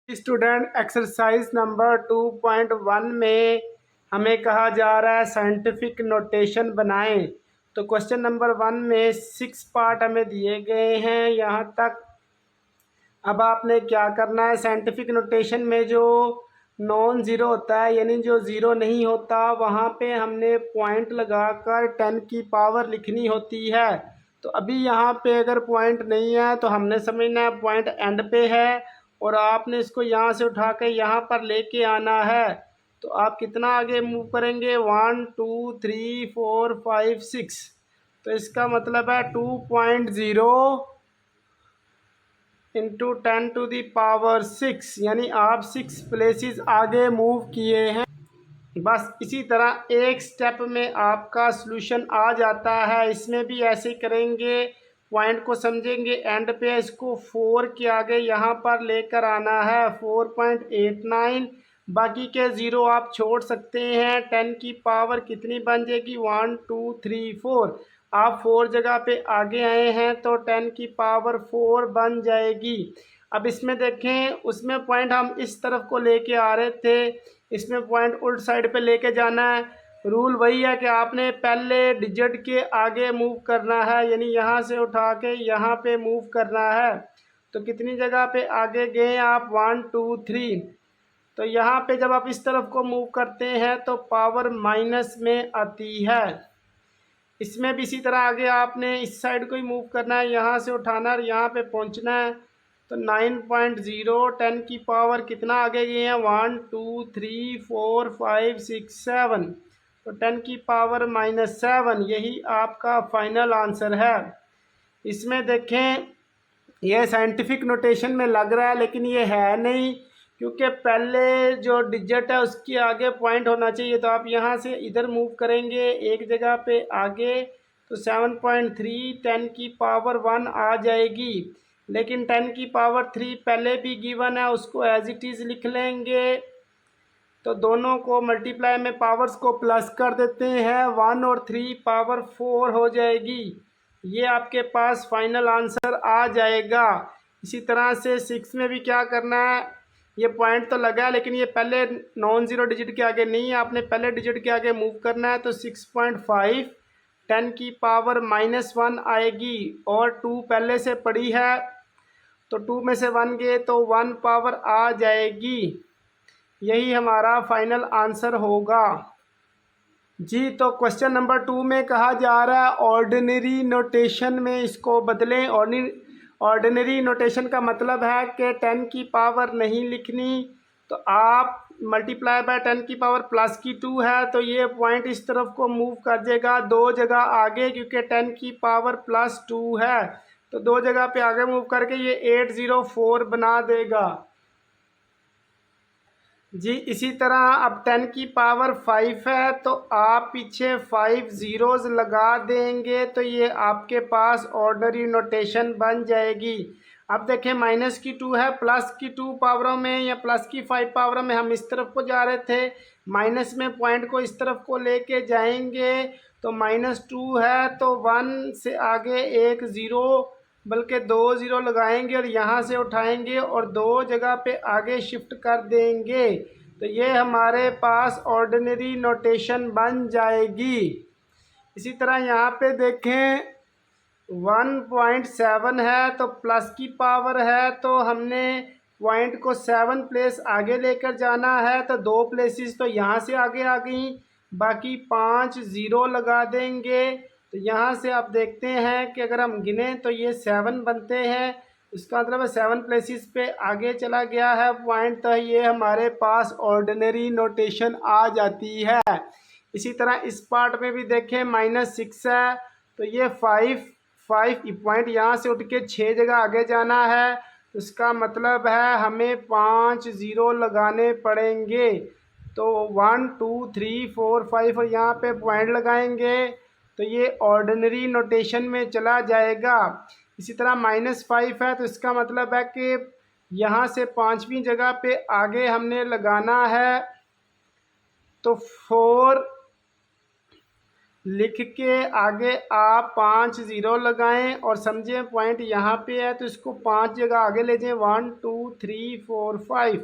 Student exercise number 2.1 में हमें कहा जा रहा है साइंटिफिक नोटेशन बनाएं। तो क्वेश्चन नंबर 1 में 6 पार्ट हमें दिए गए हैं यहाँ तक। अब आपने क्या करना है, साइंटिफिक नोटेशन में जो नॉन ज़ीरो होता है यानी जो ज़ीरो नहीं होता वहाँ पे हमने पॉइंट लगाकर 10 की पावर लिखनी होती है। तो अभी यहाँ पे अगर पॉइंट नहीं है तो हमने समझना है पॉइंट एंड पे है और आपने इसको यहाँ से उठा के यहाँ पर लेके आना है। तो आप कितना आगे मूव करेंगे, 1 2 3 4 5 6। तो इसका मतलब है 2.0 इंटू 10⁶, यानी आप 6 प्लेसेस आगे मूव किए हैं। बस इसी तरह एक स्टेप में आपका सॉल्यूशन आ जाता है। इसमें भी ऐसे करेंगे, पॉइंट को समझेंगे, एंड पे इसको 4 के आगे यहाँ पर लेकर आना है 4.89। बाकी के ज़ीरो आप छोड़ सकते हैं। 10 की पावर कितनी बन जाएगी, 1 2 3 4। आप 4 जगह पे आगे आए हैं तो 10 की पावर 4 बन जाएगी। अब इसमें देखें, उसमें पॉइंट हम इस तरफ को लेके आ रहे थे, इसमें पॉइंट उल्ट साइड पे लेके जाना है। रूल वही है कि आपने पहले डिजिट के आगे मूव करना है, यानी यहाँ से उठा के यहाँ पे मूव करना है। तो कितनी जगह पे आगे गए आप, 1 2 3। तो यहाँ पे जब आप इस तरफ को मूव करते हैं तो पावर माइनस में आती है। इसमें भी इसी तरह आगे आपने इस साइड को ही मूव करना है, यहाँ से उठाना और यहाँ पे पहुँचना है। तो 9.0, 10 की पावर कितना आगे गए हैं, 1 2 3 4 5 6 7। तो 10 की पावर -7, यही आपका फाइनल आंसर है। इसमें देखें, यह साइंटिफिक नोटेशन में लग रहा है लेकिन ये है नहीं, क्योंकि पहले जो डिजिट है उसके आगे पॉइंट होना चाहिए। तो आप यहाँ से इधर मूव करेंगे एक जगह पे आगे, तो 7.3 10 की पावर 1 आ जाएगी। लेकिन 10 की पावर 3 पहले भी गिवन है, उसको एज इट इज़ लिख लेंगे। तो दोनों को मल्टीप्लाई में पावर्स को प्लस कर देते हैं, 1 और 3 पावर 4 हो जाएगी। ये आपके पास फाइनल आंसर आ जाएगा। इसी तरह से 6 में भी क्या करना है, ये पॉइंट तो लगा है लेकिन ये पहले नॉन ज़ीरो डिजिट के आगे नहीं है, आपने पहले डिजिट के आगे मूव करना है। तो 6.5 10 की पावर -1 आएगी और 2 पहले से पड़ी है, तो 2 में से 1 गए तो 1 पावर आ जाएगी। यही हमारा फाइनल आंसर होगा जी। तो क्वेश्चन नंबर 2 में कहा जा रहा है ऑर्डिनरी नोटेशन में इसको बदलें। ऑर्डिनरी नोटेशन का मतलब है कि 10 की पावर नहीं लिखनी, तो आप मल्टीप्लाई बाय 10 की पावर प्लस की 2 है, तो ये पॉइंट इस तरफ को मूव कर जाएगा 2 जगह आगे, क्योंकि 10 की पावर +2 है। तो 2 जगह पे आगे मूव करके ये 804 बना देगा जी। इसी तरह अब 10 की पावर 5 है, तो आप पीछे 5 ज़ीरोज़ लगा देंगे, तो ये आपके पास ऑर्डिनरी नोटेशन बन जाएगी। अब देखें, माइनस की 2 है, प्लस की 2 पावरों में या प्लस की 5 पावरों में हम इस तरफ को जा रहे थे, माइनस में पॉइंट को इस तरफ को लेके जाएंगे। तो -2 है, तो 1 से आगे एक ज़ीरो, बल्कि 2 ज़ीरो लगाएंगे और यहाँ से उठाएंगे और 2 जगह पे आगे शिफ्ट कर देंगे। तो ये हमारे पास ऑर्डिनरी नोटेशन बन जाएगी। इसी तरह यहाँ पे देखें 1.7 है, तो प्लस की पावर है, तो हमने पॉइंट को 7 प्लेस आगे लेकर जाना है। तो 2 प्लेसेस तो यहाँ से आगे आ गई, बाकी 5 ज़ीरो लगा देंगे। तो यहाँ से आप देखते हैं कि अगर हम गिने तो ये 7 बनते हैं, इसका मतलब है 7 प्लेसेस पे आगे चला गया है पॉइंट। तो ये हमारे पास ऑर्डिनरी नोटेशन आ जाती है। इसी तरह इस पार्ट में भी देखें, -6 है, तो ये 5 पॉइंट यहाँ से उठ के 6 जगह आगे जाना है, तो इसका मतलब है हमें 5 ज़ीरो लगाने पड़ेंगे। तो 1 2 3 4 5 और यहाँ पे पॉइंट लगाएंगे, तो ये ऑर्डिनरी नोटेशन में चला जाएगा। इसी तरह -5 है, तो इसका मतलब है कि यहाँ से 5वीं जगह पे आगे हमने लगाना है। तो 4 लिख के आगे आप 5 ज़ीरो लगाएं और समझें पॉइंट यहाँ पे है तो इसको 5 जगह आगे ले जाएं, 1 2 3 4 5।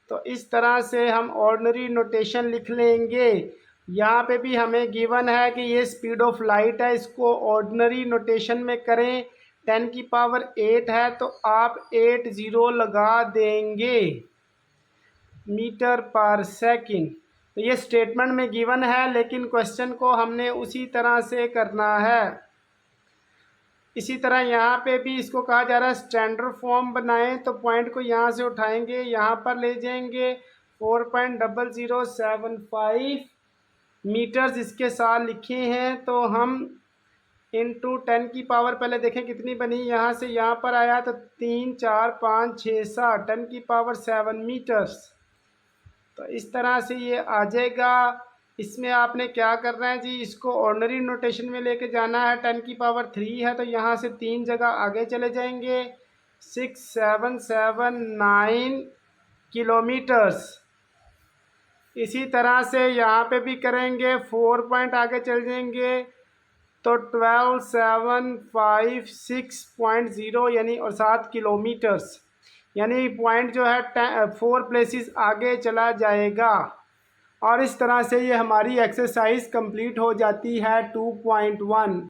तो इस तरह से हम ऑर्डिनरी नोटेशन लिख लेंगे। यहाँ पे भी हमें गिवन है कि ये स्पीड ऑफ लाइट है, इसको ऑर्डिनरी नोटेशन में करें। 10 की पावर 8 है तो आप 8 ज़ीरो लगा देंगे मीटर पर सेकंड। तो ये स्टेटमेंट में गिवन है, लेकिन क्वेश्चन को हमने उसी तरह से करना है। इसी तरह यहाँ पे भी इसको कहा जा रहा है स्टैंडर्ड फॉर्म बनाएं। तो पॉइंट को यहाँ से उठाएंगे, यहाँ पर ले जाएंगे, 4.0075 मीटर्स इसके साथ लिखे हैं। तो हम इंटू 10 की पावर पहले देखें कितनी बनी, यहाँ से यहाँ पर आया तो 3 4 5 6 7, 10 की पावर 7 मीटर्स। तो इस तरह से ये आ जाएगा। इसमें आपने क्या करना है जी, इसको ऑर्डिनरी नोटेशन में लेके जाना है। 10 की पावर 3 है तो यहाँ से 3 जगह आगे चले जाएंगे, 6779 किलोमीटर्स। इसी तरह से यहाँ पे भी करेंगे, 4 पॉइंट आगे चल जाएंगे तो 12756.0 यानी और 7 किलोमीटर्स, यानी पॉइंट जो है 4 प्लेसेस आगे चला जाएगा। और इस तरह से ये हमारी एक्सरसाइज कंप्लीट हो जाती है 2.1।